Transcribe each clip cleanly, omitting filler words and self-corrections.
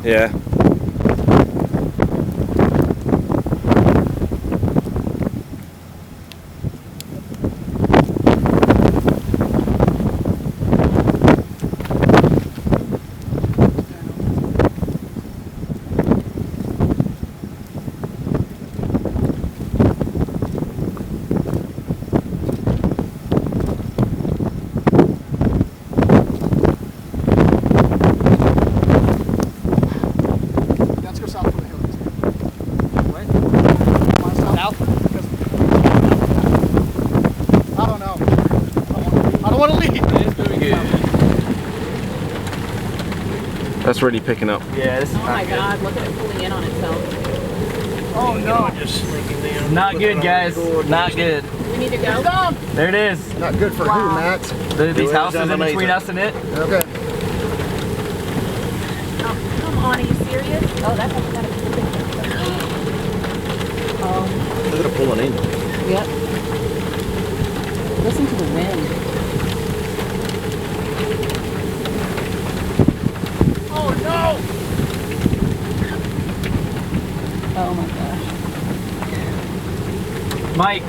Yeah. That's really picking up. Yeah, this is oh my God, look at it pulling in on itself. Oh no. Not good, guys. Not good. We need to go. There it is. Not good for who, Matt? These houses in between us and it. Okay. Oh, come on, are you serious? Oh, that's like that. Oh. Look at it pulling in. Yep. Listen to the wind. Oh no! Oh my gosh. Mike,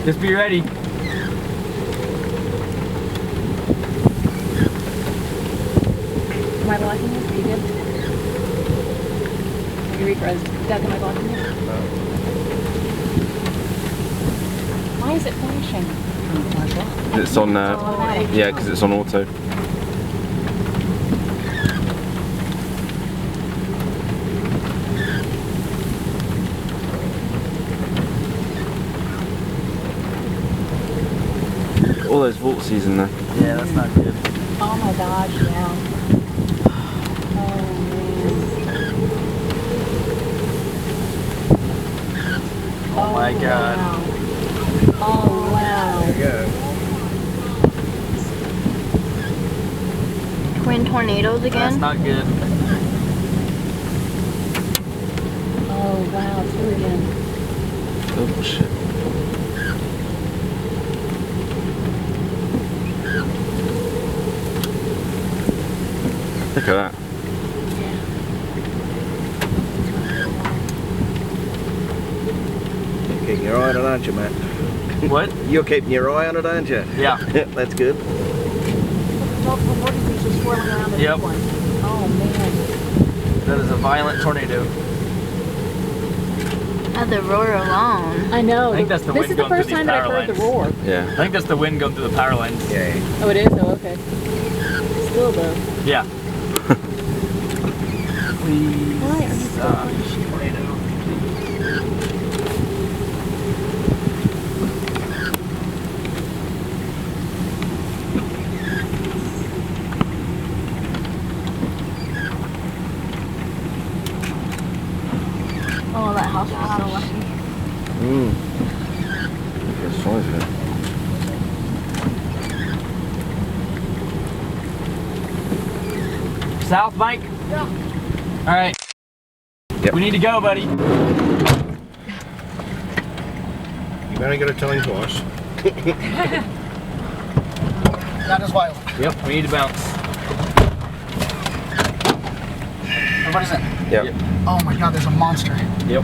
just be ready. Am I blocking you? Are you good? Eureka, Doug, am I blocking you? No. Why is it flashing? It's on, yeah, because it's on auto. All those vortices in there. Yeah, that's not good. Oh my gosh, yeah. Oh man. Oh my God. Wow. Oh wow. There you go. Twin tornadoes again? That's not good. Oh wow, two again. Oh shit. Look at that. You're keeping your eye on it, aren't you, Matt? What? You're keeping your eye on it, aren't you? Yeah. That's good. Multiple vortices are swirling around the Yep. big one. Oh man. That is a violent tornado. The roar alone. I know. I think that's the this wind is the going first through time these that I've power heard the lines. roar. Yeah. I think that's the wind going through the power lines. Yeah. Oh, it is? Oh, okay. Still though. Yeah. Please. Why are you so Tornado. Oh, that house was so lucky. There's five of it. South, Mike? Yeah. All right. Yep. We need to go, buddy. You better get to tell him twice. That is wild. Yep. We need to bounce. Everybody's in. Yep. Oh my God, there's a monster. Yep.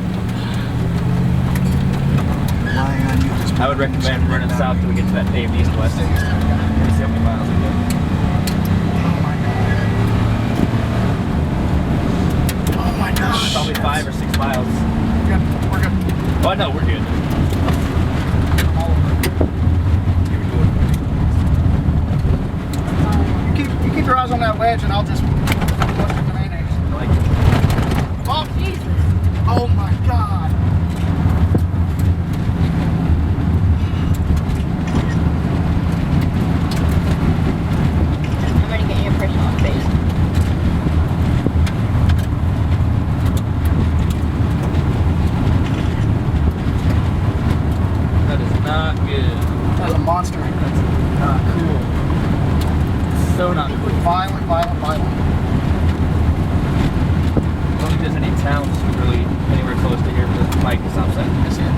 I would recommend running south till we get to that paved east-west. 70 miles. Oh my gosh. Probably 5 or 6 miles. Good. We're good. Oh no, we're good. All over. You keep your eyes on that wedge, and I'll just look at the mayonnaise. Like, Oh Jesus! Oh my God! I'm gonna get you a personal space. that is not good. That's a monster. That's not cool. So not cool. Violent. I don't think there's any towns really anywhere close to here for the bike stop sign. Yes, yeah.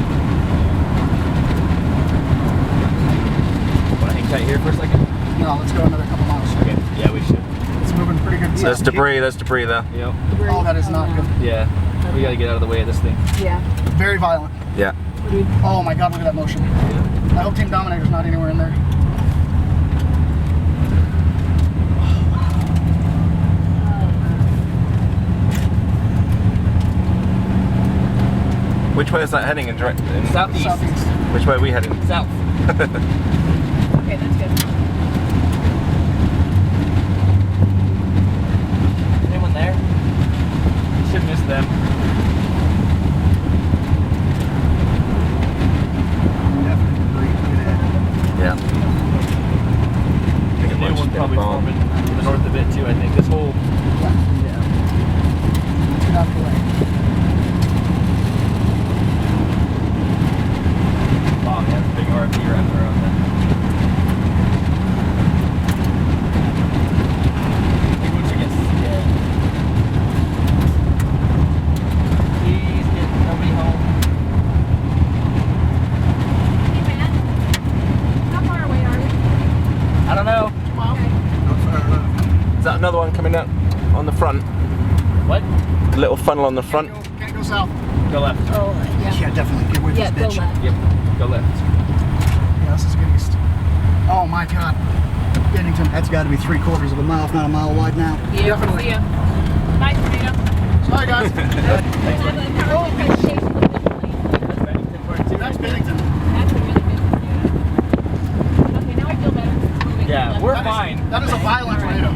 Want to hang tight here for a second? No, let's go another couple miles. Okay. Yeah, we should. It's moving pretty good. Yeah, There's debris there. Yep. Oh, that is not good. Yeah. We gotta get out of the way of this thing. Yeah. Very violent. Yeah. Oh my god, look at that motion. I hope Team Dominator's not anywhere in there. Which way is that heading in direct? Southeast. Southeast. Which way are we heading? South. Okay, that's good. Anyone there? Should miss them. Yeah. The new one probably forming to the north of it too, I think. This whole Yeah. Get out of the way. bomb has a big RFD wrapped around that. I think once you get please get nobody home. Hey, Matt. How far away are we? I don't know. Is that another one coming up on the front? What? A little funnel on the front. Can't go south. Go left. Oh, yeah. Yeah, definitely. Get away from Yeah, this go bitch. left. Yep. Go left. Yeah, this is good east. Oh my god. Bennington. That's got to be 3/4 of a mile, if not a mile wide now. Yeah, Definitely. see ya. Bye, Tomato. Sorry, guys. Have a powerful presentation with this plane. That's Bennington. That's a really good one. Okay, now I feel better. Moving Yeah, left. we're That is- fine. That is a violent tornado.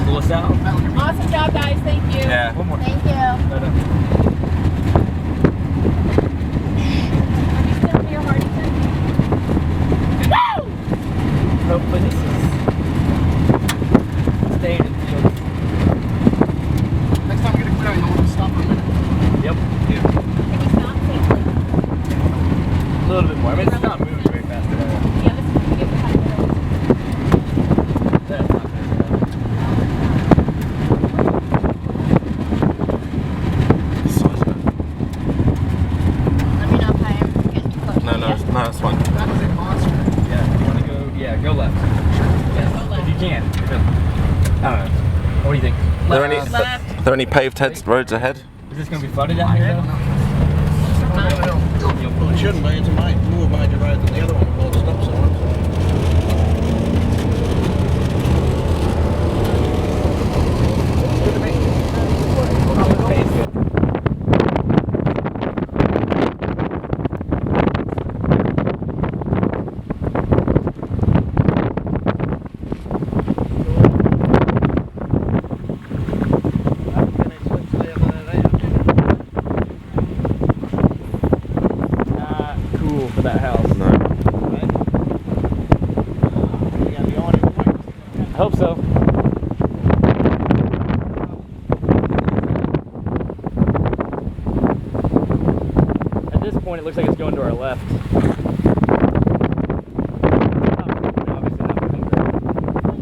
Pull us out. Awesome job, guys. Thank you. Yeah. One more. Thank you. Right up. Are you still near Hardington? Woo! Hopefully this is staying in the field. Next time we get a clearing, I'll stop for a minute. Yep. Can you stop safely? A little bit more. I mean, it's not moving very fast at all. Yeah, this is we get the high road. That's not very bad. Let me know if I'm getting too close. No, it's fine. That is a monster. Yeah, you want to go? Yeah, go left. Yeah, if you can. I don't know. What do you think? Are there any, Left. are there any paved roads ahead? Is this going to be flooded down here though? Well, it shouldn't be. It's a more major road than the other one with all the stop signs. Not cool for that house. No. I hope so. At this point, it looks like it's going to our left. Obviously not moving great.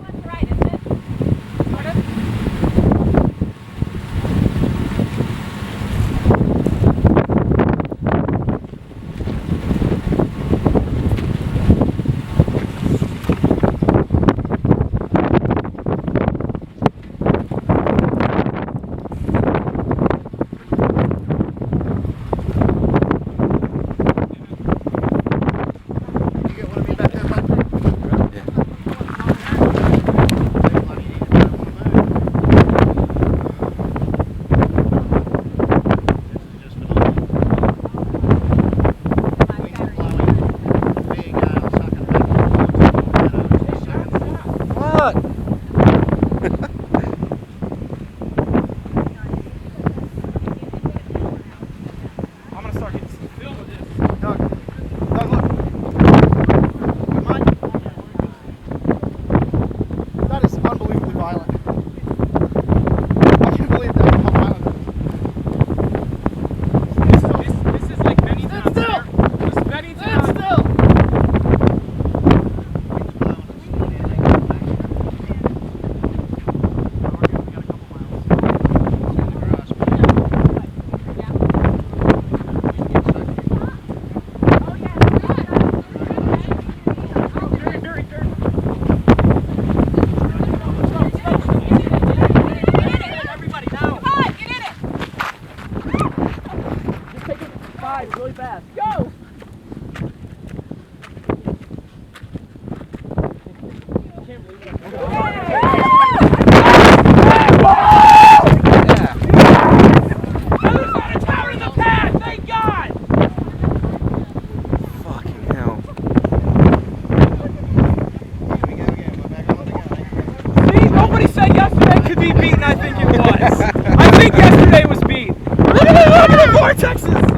Left to right, isn't it? Sort of. drive really fast. Go! Fucking hell. See, nobody said yesterday could be beaten. I think it was. I think yesterday was beat. Look at the vortexes!